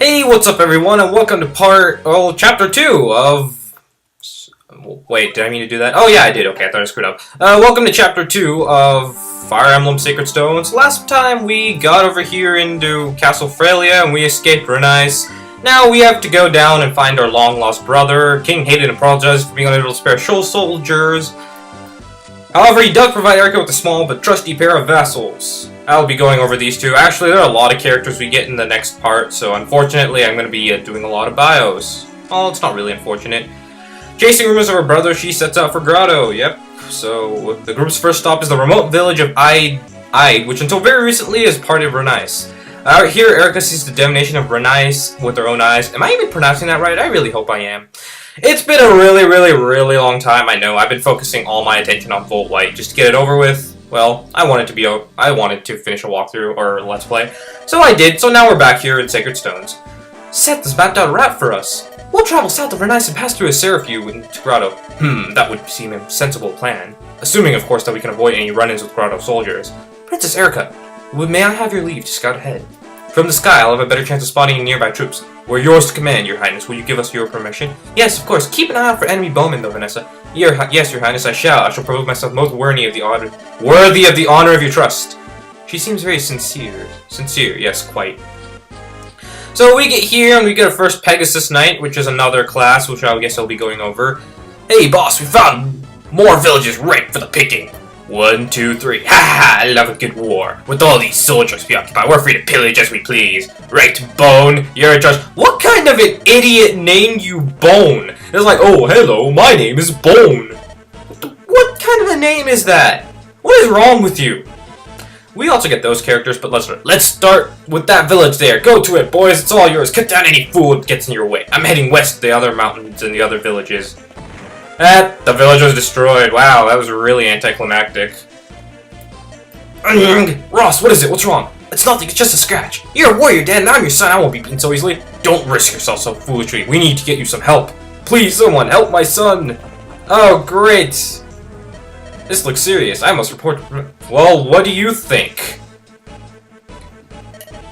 Hey, what's up everyone, and welcome to chapter 2 of... Wait, did I mean to do that? Oh yeah, I did. Okay, I thought I screwed up. Welcome to chapter 2 of Fire Emblem Sacred Stones. Last time we got over here into Castle Frelia and we escaped Renice. Now we have to go down and find our long-lost brother. King hated and apologized for being unable to spare show soldiers. However, he does provide Erica with a small but trusty pair of vassals. I'll be going over these two. Actually, there are a lot of characters we get in the next part, so unfortunately I'm going to be doing a lot of bios. Oh, it's not really unfortunate. Chasing rumors of her brother, she sets out for Grotto. Yep. So, the group's first stop is the remote village of Ide, which until very recently is part of Renice. Out here, Erica sees the damnation of Renice with her own eyes. Am I even pronouncing that right? I really hope I am. It's been a really long time, I know. I've been focusing all my attention on Volt White just to get it over with. Well, I wanted to finish a walkthrough, or Let's Play. So I did, so now we're back here in Sacred Stones. Seth has mapped out a route for us. We'll travel south of Renice and pass through a Seraphu into Grotto. That would seem a sensible plan. Assuming, of course, that we can avoid any run-ins with Grotto soldiers. Princess Erica, may I have your leave to scout ahead? From the sky, I'll have a better chance of spotting nearby troops. We're yours to command, Your Highness. Will you give us your permission? Yes, of course. Keep an eye out for enemy bowmen, though, Vanessa. Yes, Your Highness, I shall. I shall prove myself most worthy of the honor of your trust. She seems very sincere. Sincere, yes, quite. So we get here, and we get our first Pegasus Knight, which is another class, which I guess I'll be going over. Hey, boss, we found more villages ripe for the picking. 1, 2, 3. Ha ha! I love a good war. With all these soldiers preoccupied, we're free to pillage as we please. Right, Bone? You're in charge. What kind of an idiot named you Bone? It's like, oh, hello, my name is Bone. What kind of a name is that? What is wrong with you? We also get those characters, but let's start with that village there. Go to it, boys. It's all yours. Cut down any fool that gets in your way. I'm heading west to the other mountains and the other villages. The village was destroyed. Wow, that was really anticlimactic. Ross, what is it? What's wrong? It's nothing, it's just a scratch. You're a warrior, Dad, and I'm your son. I won't be beaten so easily. Don't risk yourself so foolishly. We need to get you some help. Please, someone, help my son. Oh, great. This looks serious. I must report. Well, what do you think?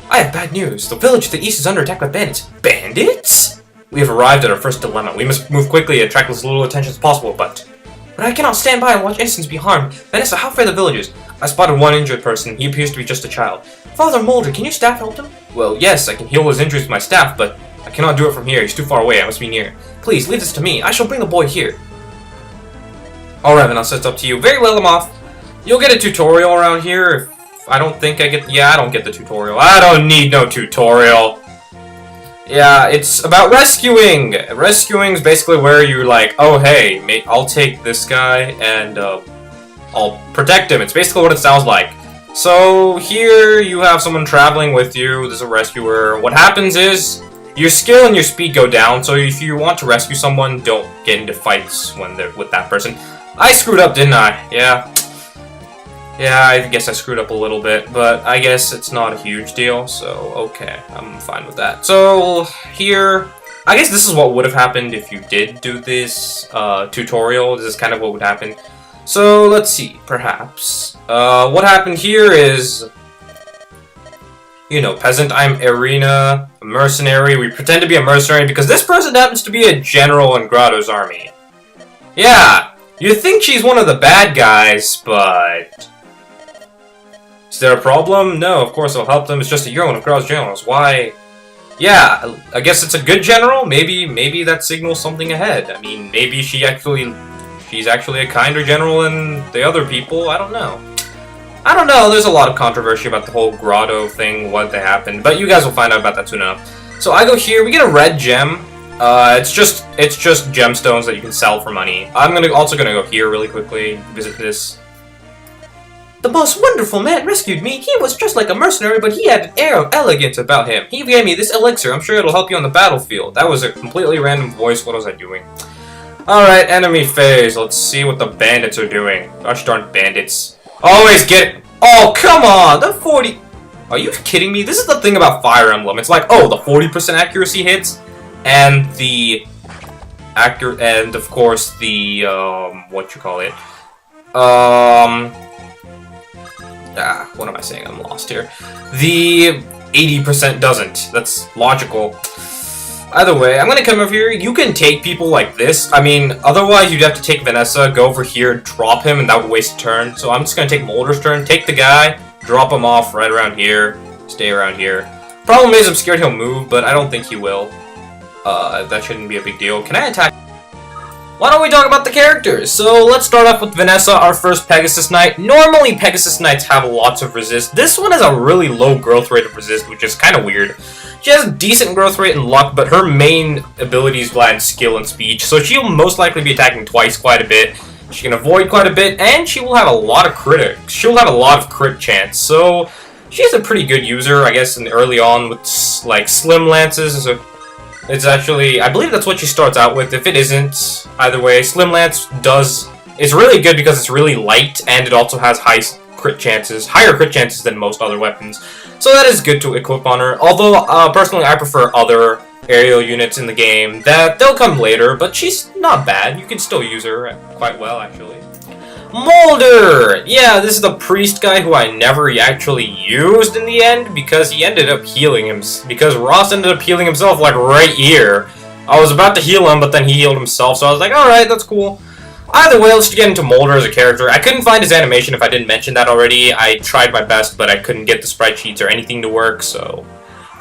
I have bad news. The village to the east is under attack by bandits. Bandits? We have arrived at our first dilemma. We must move quickly and attract as little attention as possible, but I cannot stand by and watch innocents be harmed. Vanessa, how far are the villagers? I spotted one injured person. He appears to be just a child. Father Mulder, can your staff help him? Well, yes, I can heal his injuries with my staff, but I cannot do it from here. He's too far away. I must be near. Please, leave this to me. I shall bring the boy here. Alright, then, it's up to you. Very well, I'm off. You'll get a tutorial around here. I don't think I get... Yeah, I don't get the tutorial. I don't need no tutorial. Yeah, it's about rescuing! Rescuing's basically where you're like, oh hey, I'll take this guy and I'll protect him. It's basically what it sounds like. So here you have someone traveling with you, there's a rescuer. What happens is, your skill and your speed go down, so if you want to rescue someone, don't get into fights when they're with that person. I screwed up, didn't I? Yeah, I guess I screwed up a little bit, but I guess it's not a huge deal, so okay, I'm fine with that. So, here, I guess this is what would have happened if you did do this tutorial. This is kind of what would happen. So, let's see, perhaps. What happened here is, you know, peasant, I'm Irina, a mercenary. We pretend to be a mercenary because this person happens to be a general in Grotto's army. Yeah, you'd think she's one of the bad guys, but... Is there a problem? No, of course I'll help them. It's just a year one of Grotto's generals. Why? Yeah, I guess it's a good general. Maybe that signals something ahead. I mean, maybe she's actually a kinder general than the other people. I don't know. There's a lot of controversy about the whole Grotto thing, what happened, but you guys will find out about that soon enough. So I go here. We get a red gem. It's just gemstones that you can sell for money. I'm also gonna go here really quickly. Visit this. The most wonderful man rescued me. He was just like a mercenary, but he had an air of elegance about him. He gave me this elixir. I'm sure it'll help you on the battlefield. That was a completely random voice. What was I doing? Alright, enemy phase. Let's see what the bandits are doing. Gosh darn bandits. Always get it. Oh, come on. The 40... Are you kidding me? This is the thing about Fire Emblem. It's like, oh, the 40% accuracy hits, and the... And, of course, the, what you call it? What am I saying? I'm lost here. The 80% doesn't. That's logical. Either way, I'm gonna come over here. You can take people like this. I mean, otherwise you'd have to take Vanessa, go over here, drop him, and that would waste a turn. So I'm just gonna take Molder's turn, take the guy, drop him off right around here, stay around here. Problem is, I'm scared he'll move, but I don't think he will. That shouldn't be a big deal. Can I attack? Why don't we talk about the characters? So let's start off with Vanessa, our first Pegasus Knight. Normally, Pegasus Knights have lots of resist. This one has a really low growth rate of resist, which is kind of weird. She has a decent growth rate and luck, but her main abilities lie in skill and speech, so she'll most likely be attacking twice quite a bit. She can avoid quite a bit, and she will have a lot of critics. She'll have a lot of crit chance, so she's a pretty good user, I guess, early on with, like, Slim Lances. So it's actually, I believe that's what she starts out with. If it isn't, either way, Slim Lance is really good because it's really light, and it also has higher crit chances than most other weapons. So that is good to equip on her. Although, personally, I prefer other aerial units in the game. They'll come later, but she's not bad. You can still use her quite well, actually. Molder! Yeah, this is the priest guy who I never actually used in the end, because he ended up healing him. Because Ross ended up healing himself, like, right here. I was about to heal him, but then he healed himself, so I was like, alright, that's cool. Either way, let's get into Molder as a character. I couldn't find his animation if I didn't mention that already. I tried my best, but I couldn't get the sprite sheets or anything to work, so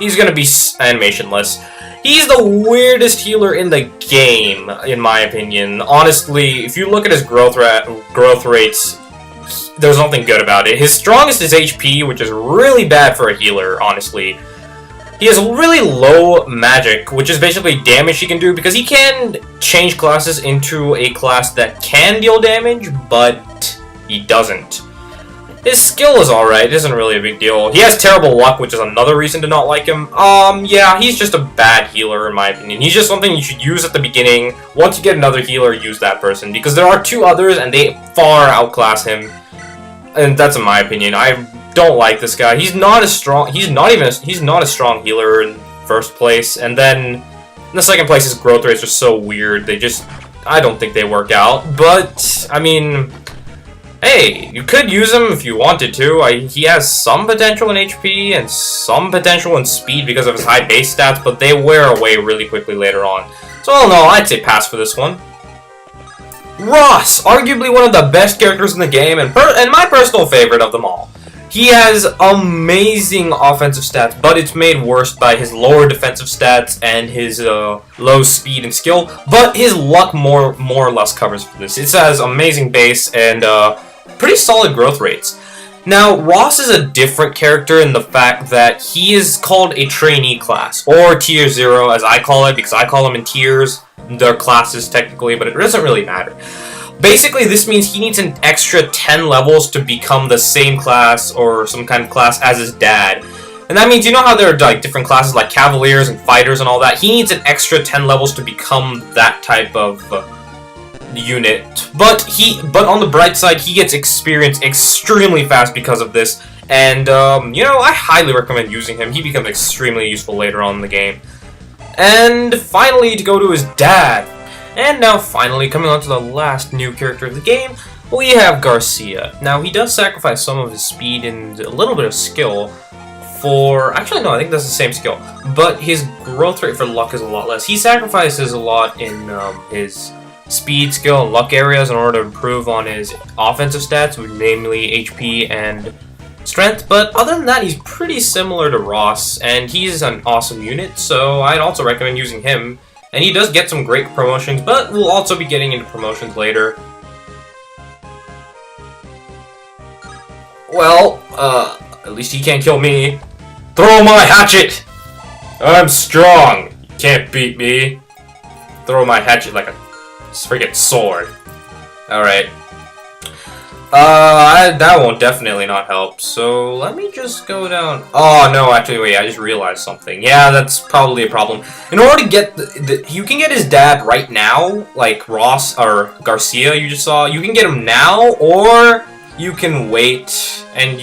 he's gonna be animationless. He's the weirdest healer in the game, in my opinion. Honestly, if you look at his growth rates, there's nothing good about it. His strongest is HP, which is really bad for a healer, honestly. He has really low magic, which is basically damage he can do, because he can change classes into a class that can deal damage, but he doesn't. His skill is alright, it isn't really a big deal. He has terrible luck, which is another reason to not like him. Yeah, he's just a bad healer, in my opinion. He's just something you should use at the beginning. Once you get another healer, use that person, because there are two others, and they far outclass him. And that's in my opinion. I don't like this guy. He's not as strong. He's not a strong healer in first place, and then in the second place his growth rates are so weird. I don't think they work out. But I mean, hey, you could use him if you wanted to. He has some potential in HP and some potential in speed because of his high base stats, but they wear away really quickly later on. So I don't know, I'd say pass for this one. Ross, arguably one of the best characters in the game, and my personal favorite of them all. He has amazing offensive stats, but it's made worse by his lower defensive stats and his low speed and skill. But his luck more or less covers for this. It has amazing base and pretty solid growth rates. Now, Ross is a different character in the fact that he is called a trainee class, or tier 0 as I call it, because I call them in tiers. They're classes technically, but it doesn't really matter. Basically, this means he needs an extra 10 levels to become the same class or some kind of class as his dad. And that means, you know how there are like different classes like Cavaliers and Fighters and all that? He needs an extra 10 levels to become that type of unit. But on the bright side, he gets experience extremely fast because of this. And, you know, I highly recommend using him. He becomes extremely useful later on in the game. And finally, to go to his dad. And now finally, coming on to the last new character of the game, we have Garcia. Now, he does sacrifice some of his speed and a little bit of skill for... Actually, no, I think that's the same skill. But his growth rate for luck is a lot less. He sacrifices a lot in his speed, skill, and luck areas in order to improve on his offensive stats, namely HP and strength. But other than that, he's pretty similar to Ross, and he's an awesome unit, so I'd also recommend using him. And he does get some great promotions, but we'll also be getting into promotions later. Well, at least he can't kill me. Throw my hatchet! I'm strong. You can't beat me. Throw my hatchet like a freaking sword. Alright. That won't definitely not help, so let me just go down. Oh, no, actually, wait, I just realized something. Yeah, that's probably a problem. In order to get you can get his dad right now, like Ross, or Garcia you just saw. You can get him now, or you can wait, and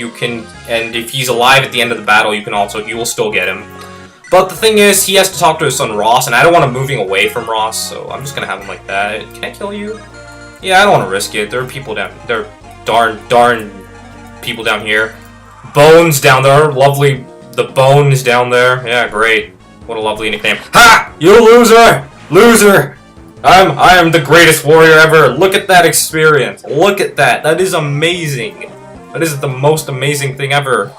if he's alive at the end of the battle, you will still get him. But the thing is, he has to talk to his son Ross, and I don't want him moving away from Ross, so I'm just gonna have him like that. Can I kill you? Yeah, I don't want to risk it. There are people down there. Darn people down here. Bones down there. Lovely The Bone is down there. Yeah, great. What a lovely nickname. Ha! You loser! Loser! I am the greatest warrior ever. Look at that experience. Look at that. That is amazing. That is the most amazing thing ever.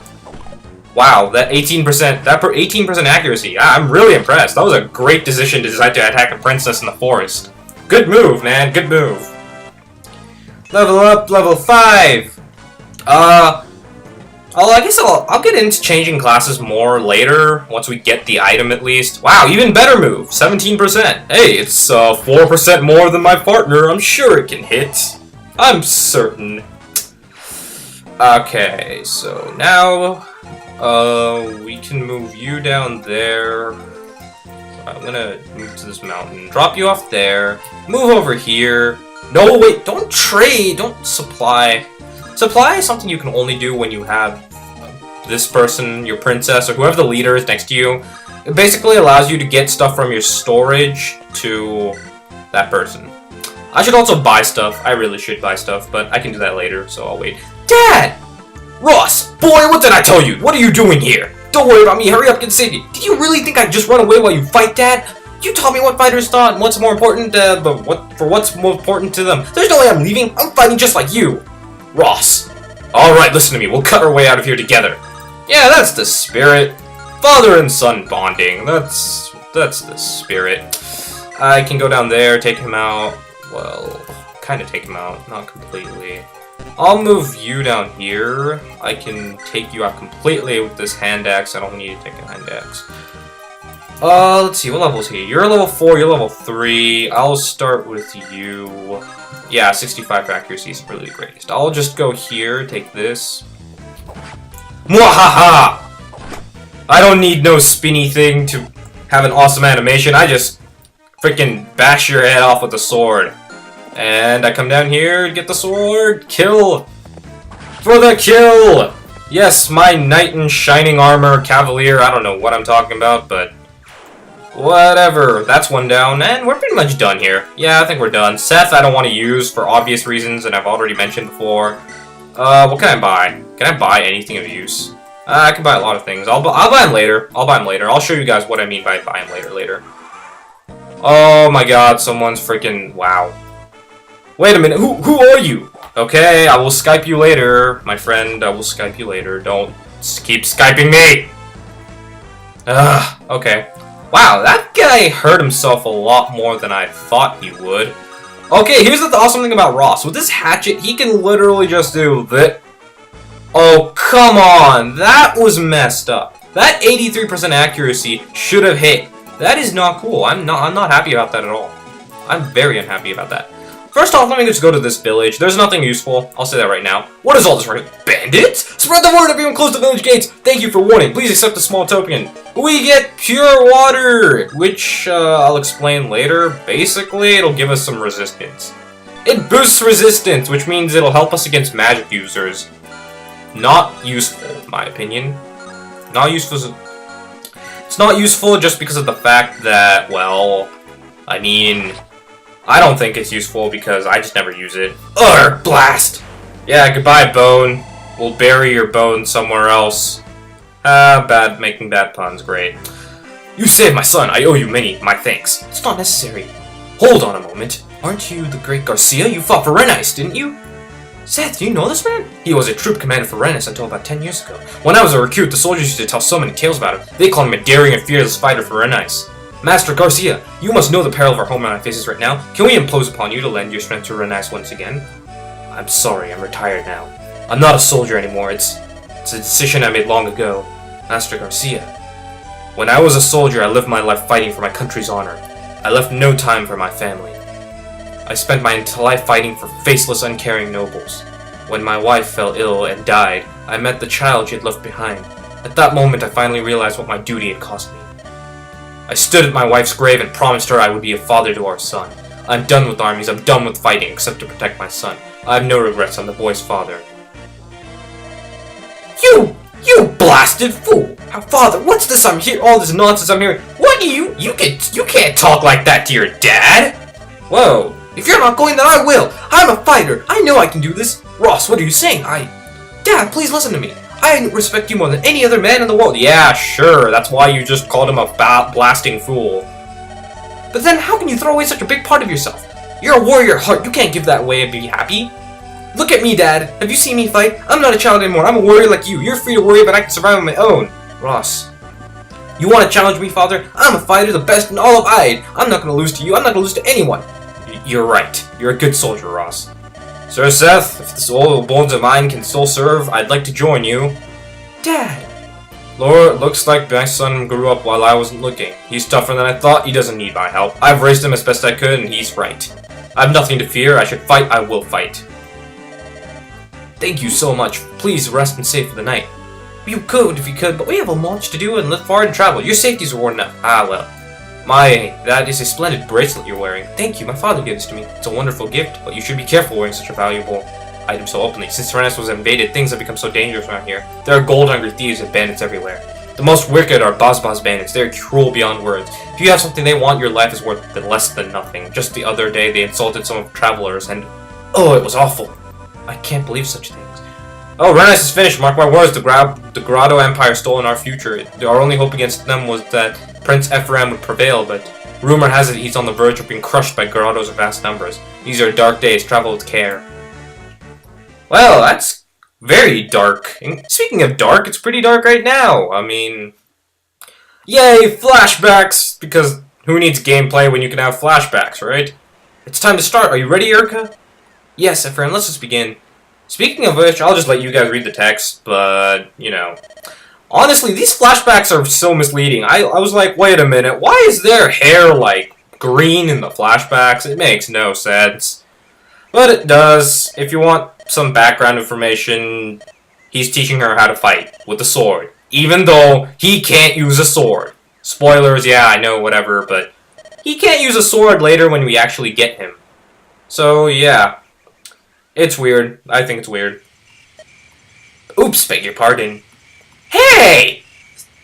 Wow, that 18%, 18% accuracy. I'm really impressed. That was a great decision to decide to attack a princess in the forest. Good move, man. Good move. Level up, level 5. I guess I'll get into changing classes more later, once we get the item at least. Wow, even better move, 17%. Hey, it's 4% more than my partner. I'm sure it can hit. I'm certain. Okay, so now, we can move you down there. I'm gonna move to this mountain, drop you off there, move over here. No, wait, don't trade, don't supply. Supply is something you can only do when you have this person, your princess, or whoever the leader is next to you. It basically allows you to get stuff from your storage to that person. I should also buy stuff. I really should buy stuff, but I can do that later, so I'll wait. Dad! Ross! Boy, what did I tell you? What are you doing here? Don't worry about me, hurry up, get safety. Did you really think I'd just run away while you fight, Dad? You taught me what fighters thought and what's more important, but what's more important to them. There's no way I'm leaving. I'm fighting just like you. Ross. Alright, listen to me. We'll cut our way out of here together. Yeah, that's the spirit. Father and son bonding. That's the spirit. I can go down there, take him out. Well, kind of take him out. Not completely. I'll move you down here. I can take you out completely with this hand axe. I don't need to take a hand axe. Let's see, what level is he? You're level 4, you're level 3. I'll start with you. Yeah, 65 accuracy is really the greatest. I'll just go here, take this. Mwahaha! I don't need no spinny thing to have an awesome animation. I just freaking bash your head off with a sword. And I come down here, get the sword, kill! For the kill! Yes, my knight in shining armor, cavalier, I don't know what I'm talking about, but whatever, that's one down, and we're pretty much done here. Yeah, I think we're done. Seth, I don't want to use for obvious reasons, and I've already mentioned before. What can I buy? Can I buy anything of use? I can buy a lot of things. I'll buy them later. I'll show you guys what I mean by buy them later. Oh my god, someone's freaking... Wow. Wait a minute, who are you? Okay, I will Skype you later, my friend. I will Skype you later. Don't keep Skyping me! Okay. Wow, that guy hurt himself a lot more than I thought he would. Okay, here's the awesome thing about Ross. With this hatchet, he can literally just do that. Oh, come on. That was messed up. That 83% accuracy should have hit. That is not cool. I'm not happy about that at all. I'm very unhappy about that. First off, let me just go to this village. There's nothing useful. I'll say that right now. What is all this? Bandits? Spread the word, everyone close the village gates. Thank you for warning. Please accept a small token. We get pure water, which I'll explain later. Basically, it'll give us some resistance. It boosts resistance, which means it'll help us against magic users. Not useful, in my opinion. Not useful. It's not useful just because of the fact that, well, I mean, I don't think it's useful because I just never use it. Urgh, blast! Yeah, goodbye, bone. We'll bury your bone somewhere else. Making bad puns, great. You saved my son, I owe you my thanks. It's not necessary. Hold on a moment. Aren't you the great Garcia? You fought for Renice, didn't you? Seth, do you know this man? He was a troop commander for Renice until about 10 years ago. When I was a recruit, the soldiers used to tell so many tales about him. They called him a daring and fearless fighter for Renice. Master Garcia, you must know the peril of our homeland faces right now. Can we impose upon you to lend your strength to Renice once again? I'm sorry, I'm retired now. I'm not a soldier anymore. It's a decision I made long ago. Master Garcia. When I was a soldier, I lived my life fighting for my country's honor. I left no time for my family. I spent my entire life fighting for faceless, uncaring nobles. When my wife fell ill and died, I met the child she had left behind. At that moment, I finally realized what my duty had cost me. I stood at my wife's grave and promised her I would be a father to our son. I'm done with armies, I'm done with fighting, except to protect my son. I have no regrets, I'm the boy's father. You blasted fool! Father, what's this I'm hearing? All this nonsense I'm hearing. What do you can't talk like that to your dad! Whoa, if you're not going, then I will! I'm a fighter! I know I can do this! Ross, what are you saying? Dad, please listen to me. I respect you more than any other man in the world. Yeah, sure, that's why you just called him a blasting fool. But then how can you throw away such a big part of yourself? You're a warrior at heart, you can't give that away and be happy. Look at me, Dad. Have you seen me fight? I'm not a child anymore. I'm a warrior like you. You're free to worry, but I can survive on my own. Ross. You want to challenge me, Father? I'm a fighter, the best in all of Ide. I'm not going to lose to you. I'm not going to lose to anyone. You're right. You're a good soldier, Ross. Sir Seth, if this old bones of mine can still serve, I'd like to join you. Dad. Laura, it looks like my son grew up while I wasn't looking. He's tougher than I thought. He doesn't need my help. I've raised him as best I could, and he's right. I have nothing to fear. I should fight. I will fight. Thank you so much. Please rest and save for the night. You could if you could, but we have a launch to do and live far and travel. Your safety's reward enough. Ah, well. That is a splendid bracelet you're wearing. Thank you, my father gave this to me. It's a wonderful gift, but you should be careful wearing such a valuable item so openly. Since Serenus was invaded, things have become so dangerous around here. There are gold-hungry thieves and bandits everywhere. The most wicked are Bazbaz bandits. They're cruel beyond words. If you have something they want, your life is worth less than nothing. Just the other day, they insulted some of the travelers, and oh, it was awful. I can't believe such things. Oh, Renus is finished. Mark my words. The Grotto Empire stolen our future. Our only hope against them was that Prince Ephraim would prevail, but rumor has it he's on the verge of being crushed by Grotto's vast numbers. These are dark days. Travel with care. Well, that's very dark. And speaking of dark, it's pretty dark right now. I mean, yay, flashbacks! Because who needs gameplay when you can have flashbacks, right? It's time to start. Are you ready, Erica? Yes, Ephraim, let's just begin. Speaking of which, I'll just let you guys read the text, but, you know. Honestly, these flashbacks are so misleading. I was like, wait a minute, why is their hair, like, green in the flashbacks? It makes no sense. But it does. If you want some background information, he's teaching her how to fight with a sword. Even though he can't use a sword. Spoilers, yeah, I know, whatever, but he can't use a sword later when we actually get him. So, yeah. It's weird. I think it's weird. Oops, beg your pardon. Hey!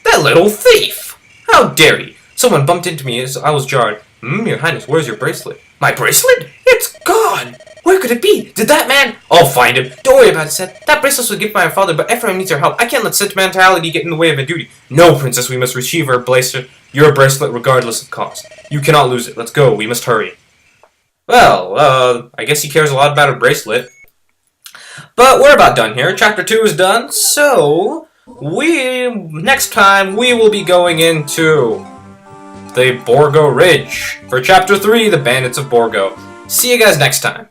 That little thief! How dare you! Someone bumped into me as I was jarred. Your Highness, where's your bracelet? My bracelet? It's gone! Where could it be? Did that man? I'll find him. Don't worry about it, Seth. That bracelet was a gift by my father, but Ephraim needs our help. I can't let sentimentality get in the way of a duty. No, Princess, we must retrieve your bracelet regardless of cost. You cannot lose it. Let's go. We must hurry. Well, I guess he cares a lot about a bracelet. But we're about done here. Chapter 2 is done, so next time we will be going into the Borgo Ridge for Chapter 3, the Bandits of Borgo. See you guys next time.